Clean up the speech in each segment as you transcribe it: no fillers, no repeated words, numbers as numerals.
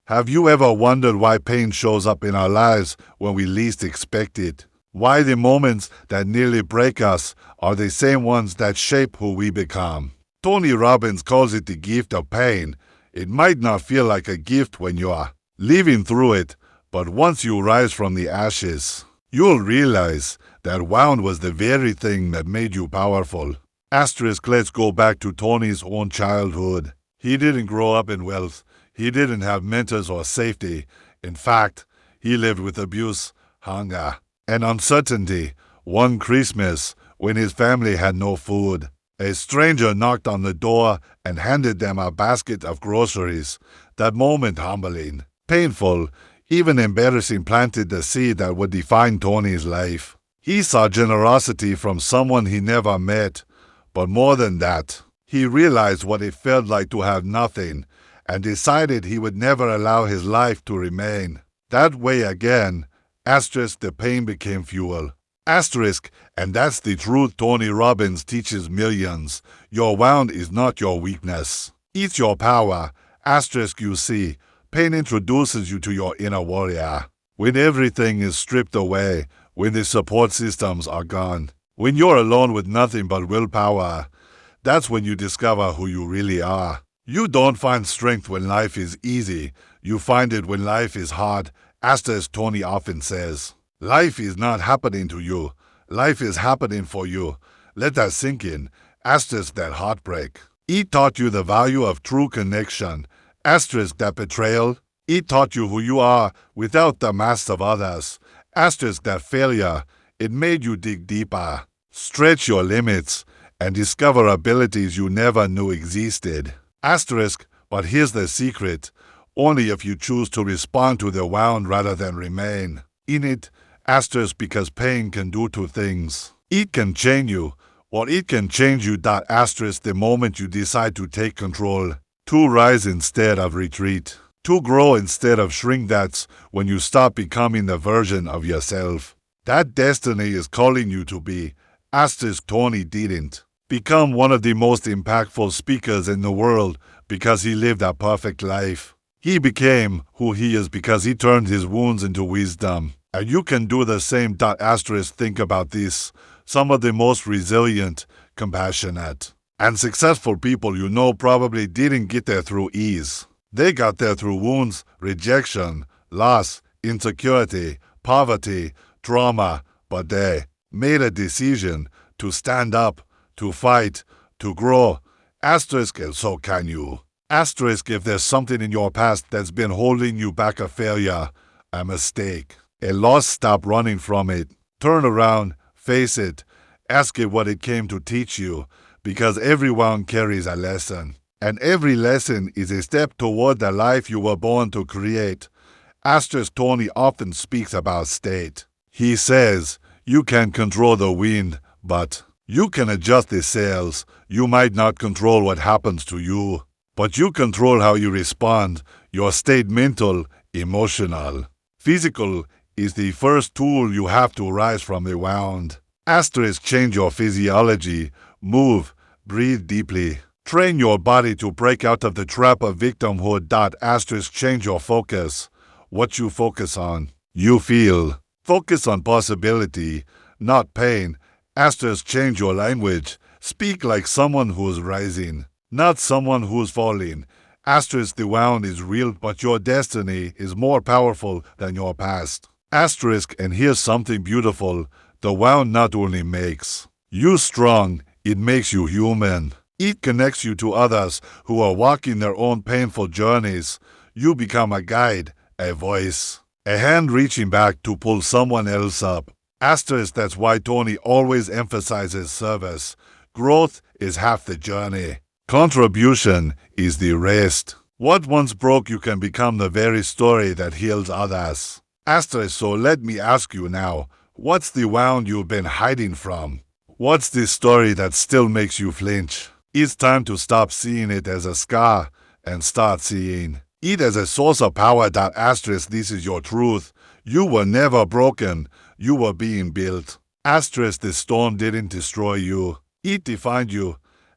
Have you ever wondered why pain shows up in our lives when we least expect it? Why the moments that nearly break us are the same ones that shape who we become? Tony Robbins calls it the gift of pain. It might not feel like a gift when you are living through it, but once you rise from the ashes, you'll realize that wound was the very thing that made you powerful. Let's go back to Tony's own childhood. He didn't grow up in wealth. He didn't have mentors or safety. In fact, he lived with abuse, hunger, and uncertainty. One Christmas, when his family had no food, a stranger knocked on the door and handed them a basket of groceries. That moment, humbling, painful, even embarrassing, planted the seed that would define Tony's life. He saw generosity from someone he never met, but more than that, he realized what it felt like to have nothing, and decided he would never allow his life to remain that way again. The pain became fuel. And that's the truth Tony Robbins teaches millions. Your wound is not your weakness. It's your power. You see, pain introduces you to your inner warrior. When everything is stripped away, when the support systems are gone, when you're alone with nothing but willpower, that's when you discover who you really are. You don't find strength when life is easy. You find it when life is hard. As Tony often says, life is not happening to you. Life is happening for you. Let that sink in. That heartbreak. It taught you the value of true connection. That betrayal. It taught you who you are without the masks of others. That failure. It made you dig deeper, stretch your limits, and discover abilities you never knew existed. But here's the secret. Only if you choose to respond to the wound rather than remain in it. Because pain can do two things. It can change you, or it can change you. The moment you decide to take control, to rise instead of retreat, to grow instead of shrink. That's when you stop becoming the version of yourself that destiny is calling you to be. Tony didn't become one of the most impactful speakers in the world because he lived a perfect life. He became who he is because he turned his wounds into wisdom. And you can do the same. Think about this. Some of the most resilient, compassionate, and successful people you know probably didn't get there through ease. They got there through wounds, rejection, loss, insecurity, poverty, trauma, but they made a decision to stand up, to fight, to grow. And so can you. If there's something in your past that's been holding you back, a failure, a mistake, a loss, stop running from it. Turn around, face it, ask it what it came to teach you, because everyone carries a lesson. And every lesson is a step toward the life you were born to create. Tony often speaks about state. He says, you can control the wind, but you can adjust the sails. You might not control what happens to you, but you control how you respond. Your state, mental, emotional, physical, is the first tool you have to rise from the wound. Change your physiology. Move, breathe deeply. Train your body to break out of the trap of victimhood. Change your focus. What you focus on, you feel. Focus on possibility, not pain. Change your language. Speak like someone who's rising, not someone who's falling. The wound is real, but your destiny is more powerful than your past. And here's something beautiful. The wound not only makes you strong, it makes you human. It connects you to others who are walking their own painful journeys. You become a guide, a voice, a hand reaching back to pull someone else up. That's why Tony always emphasizes service. Growth is half the journey. Contribution is the rest. What once broke you can become the very story that heals others. So let me ask you now, what's the wound you've been hiding from? What's the story that still makes you flinch? It's time to stop seeing it as a scar and start seeing it as a source of power. This is your truth. You were never broken. You were being built. The storm didn't destroy you. It defined you.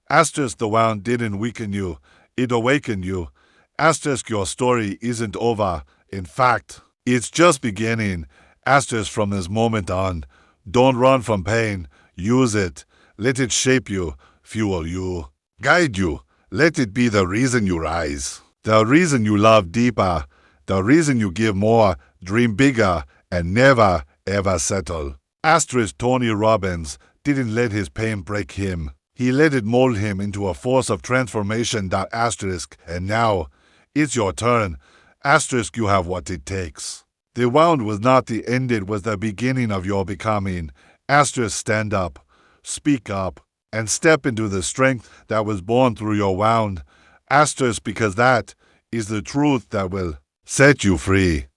The wound didn't weaken you. It awakened you. Asterisk, your story isn't over. In fact, it's just beginning. Asterisk, from this moment on, don't run from pain. Use it. Let it shape you, fuel you, guide you. Let it be the reason you rise, the reason you love deeper, the reason you give more, dream bigger, and never, ever settle. Asterisk, Tony Robbins didn't let his pain break him. He let it mold him into a force of transformation. Asterisk, and now, it's your turn. Asterisk, you have what it takes. The wound was not the end, it was the beginning of your becoming. Asterisk, stand up, speak up, and step into the strength that was born through your wound. Asterisk, because that is the truth that will set you free.